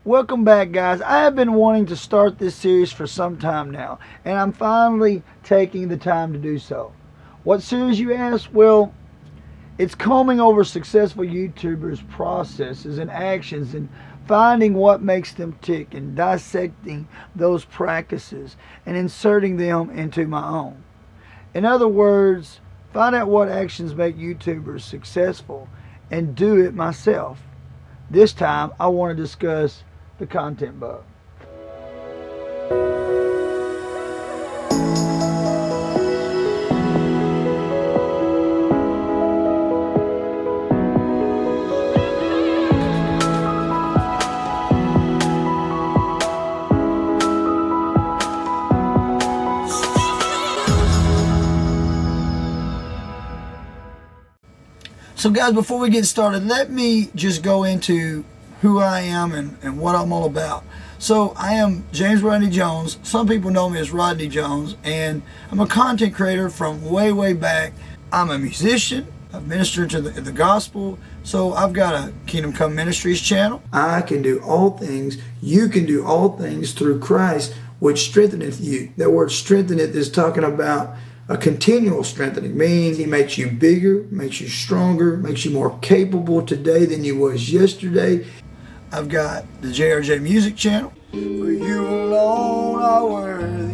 Welcome back, guys. I have been wanting to start this series for some time now, and I'm finally taking the time to do so. What series, you ask? Well, it's combing over successful YouTubers' processes and actions and finding what makes them tick and dissecting those practices and inserting them into my own. In other words, find out what actions make YouTubers successful and do it myself. This time, I want to discuss the content bug. So guys, before we get started, let me just go into who I am and what I'm all about. So I am James Rodney Jones. Some people know me as Rodney Jones, and I'm a content creator from way back. I'm a musician, a minister to the gospel. So I've got a Kingdom Come Ministries channel. I can do all things. You can do all things through Christ, which strengtheneth you. That word strengtheneth is talking about a continual strengthening. Means he makes you bigger, makes you stronger, makes you more capable today than you was yesterday. I've got the JRJMUSIC channel. For you alone are worthy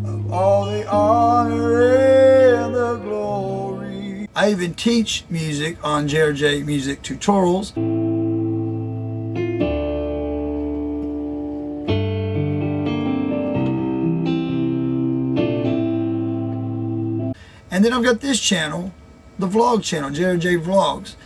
of all the honor and the glory. I even teach music on JRJMUSIC tutorials. And then I've got this channel, the vlog channel, JRJVLOGS.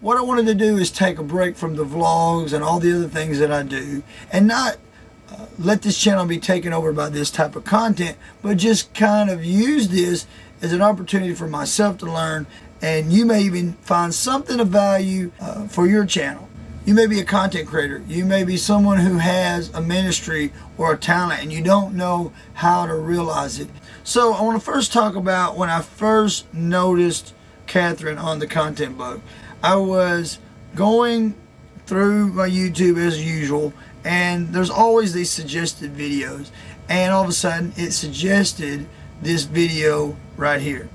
What I wanted to do is take a break from the vlogs and all the other things that I do and not let this channel be taken over by this type of content, but just kind of use this as an opportunity for myself to learn, and you may even find something of value for your channel. You may be a content creator. You may be someone who has a ministry or a talent and you don't know how to realize it. So I want to first talk about when I first noticed Cathrin on the Content Bug. I was going through my YouTube as usual, and there's always these suggested videos, and all of a sudden it suggested this video right here.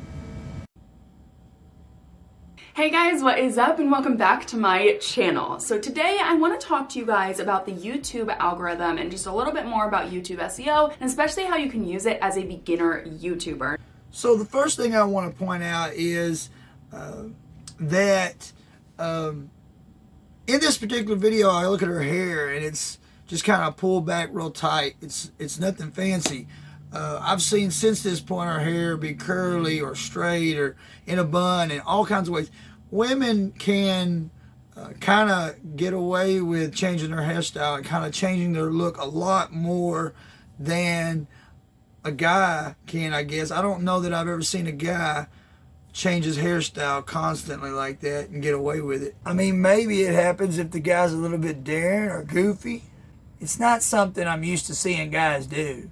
Hey guys, what is up, and welcome back to my channel. So today I want to talk to you guys about the YouTube algorithm and just a little bit more about YouTube SEO, and especially how you can use it as a beginner YouTuber. So the first thing I want to point out is that in this particular video, I look at her hair and it's just kind of pulled back real tight. It's nothing fancy. I've seen since this point her hair be curly or straight or in a bun and all kinds of ways. Women can kind of get away with changing their hairstyle and kind of changing their look a lot more than a guy can, I guess. I don't know that I've ever seen a guy change his hairstyle constantly like that and get away with it. I mean, maybe it happens if the guy's a little bit daring or goofy. It's not something I'm used to seeing guys do.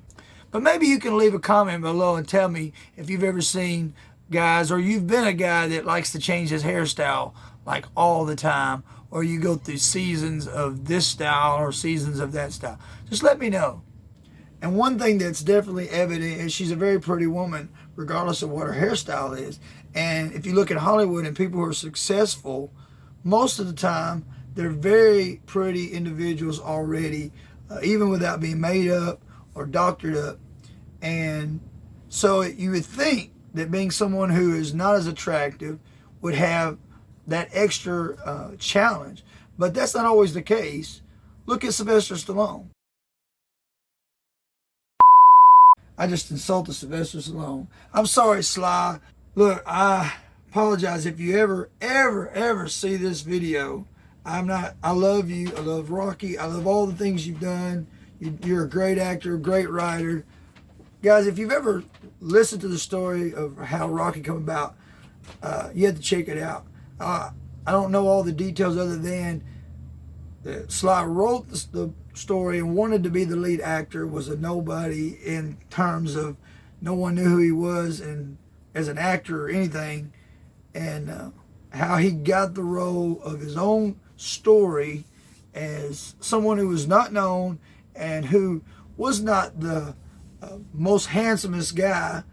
But maybe you can leave a comment below and tell me if you've ever seen guys, or you've been a guy that likes to change his hairstyle like all the time, or you go through seasons of this style or seasons of that style. Just let me know. And one thing that's definitely evident is she's a very pretty woman, regardless of what her hairstyle is. And if you look at Hollywood and people who are successful, most of the time, they're very pretty individuals already, even without being made up or doctored up. And so you would think that being someone who is not as attractive would have that extra challenge. But that's not always the case. Look at Sylvester Stallone. I just insulted Sylvester Stallone. I'm sorry, Sly. Look, I apologize if you ever see this video. I love you. I love Rocky. I love all the things you've done. You're a great actor, great writer. Guys, if you've ever listened to the story of how Rocky came about, you have to check it out. I don't know all the details other than Sly wrote the story and wanted to be the lead actor, was a nobody in terms of no one knew who he was and as an actor or anything, and how he got the role of his own story as someone who was not known and who was not the most handsomest guy,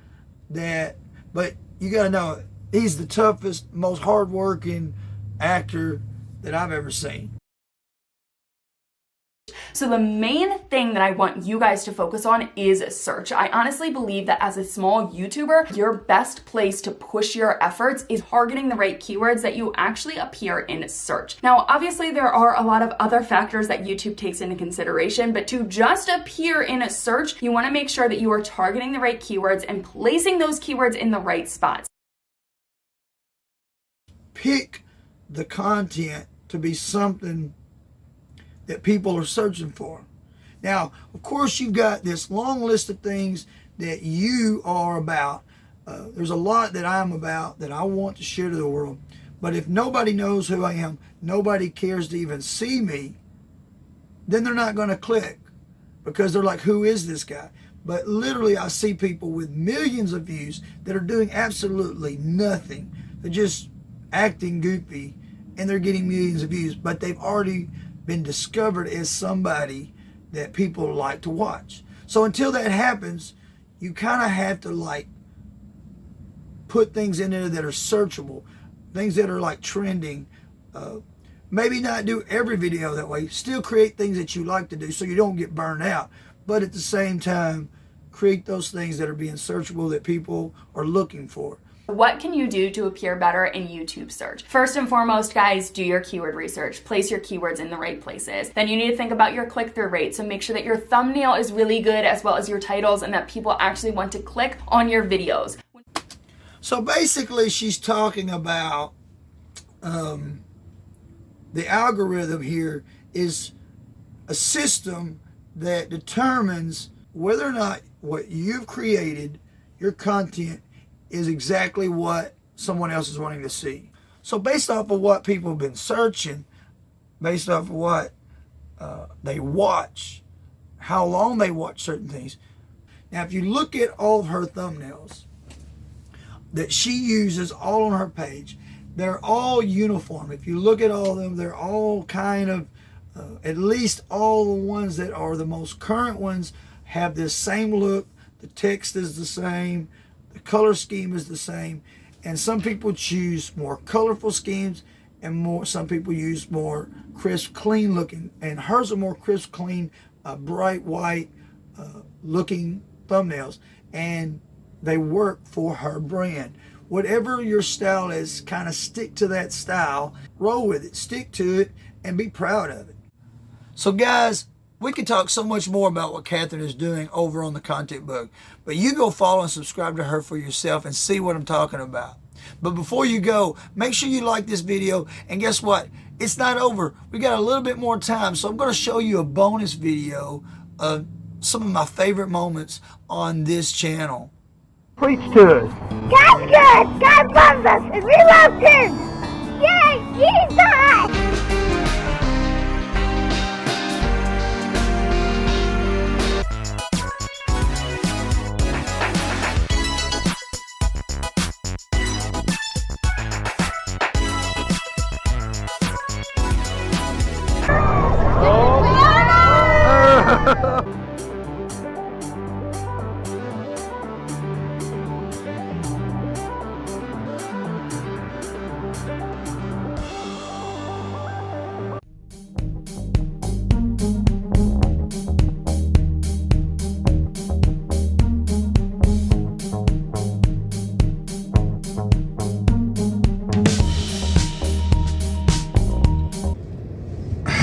but you got to know he's the toughest, most hardworking actor that I've ever seen. So the main thing that I want you guys to focus on is search. I honestly believe that as a small YouTuber, your best place to push your efforts is targeting the right keywords that you actually appear in search. Now, obviously there are a lot of other factors that YouTube takes into consideration, but to just appear in a search, you want to make sure that you are targeting the right keywords and placing those keywords in the right spots. Pick the content to be something that people are searching for. Now, of course, you've got this long list of things that you are about. There's a lot that I'm about that I want to share to the world. But if nobody knows who I am, nobody cares to even see me, then they're not going to click because they're like, who is this guy? But literally, I see people with millions of views that are doing absolutely nothing. They're just acting goofy and they're getting millions of views, but they've already been discovered as somebody that people like to watch. So until that happens, you kind of have to like put things in there that are searchable, things that are like trending. Maybe not do every video that way, still create things that you like to do so you don't get burned out, but at the same time create those things that are being searchable that people are looking for. What can you do to appear better in YouTube search? First and foremost, guys, do your keyword research. Place your keywords in the right places. Then you need to think about your click-through rate. So make sure that your thumbnail is really good as well as your titles and that people actually want to click on your videos. So basically, she's talking about the algorithm here is a system that determines whether or not what you've created, your content, is exactly what someone else is wanting to see. So based off of what people have been searching, based off of what they watch, how long they watch certain things. Now, if you look at all of her thumbnails that she uses all on her page, they're all uniform. If you look at all of them, they're all kind of, at least all the ones that are the most current ones have this same look. The text is the same. The color scheme is the same, and some people choose more colorful schemes, and some people use more crisp, clean looking, and hers are more crisp, clean, bright white looking thumbnails, and they work for her brand. Whatever your style is, kind of stick to that style, roll with it, stick to it, and be proud of it. So guys, we could talk so much more about what Kathryn is doing over on the Content Bug, but you go follow and subscribe to her for yourself and see what I'm talking about. But before you go, make sure you like this video, and guess what? It's not over. We got a little bit more time, so I'm going to show you a bonus video of some of my favorite moments on this channel. Preach to us. God's good. God loves us, and we love Him. Yay, Jesus!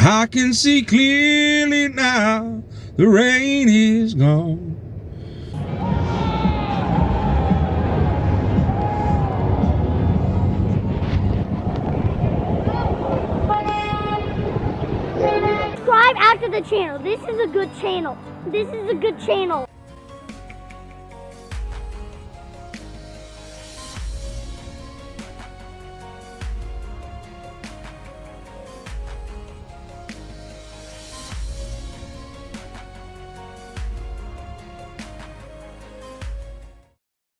I can see clearly now, the rain is gone. Subscribe after the channel. This is a good channel. This is a good channel.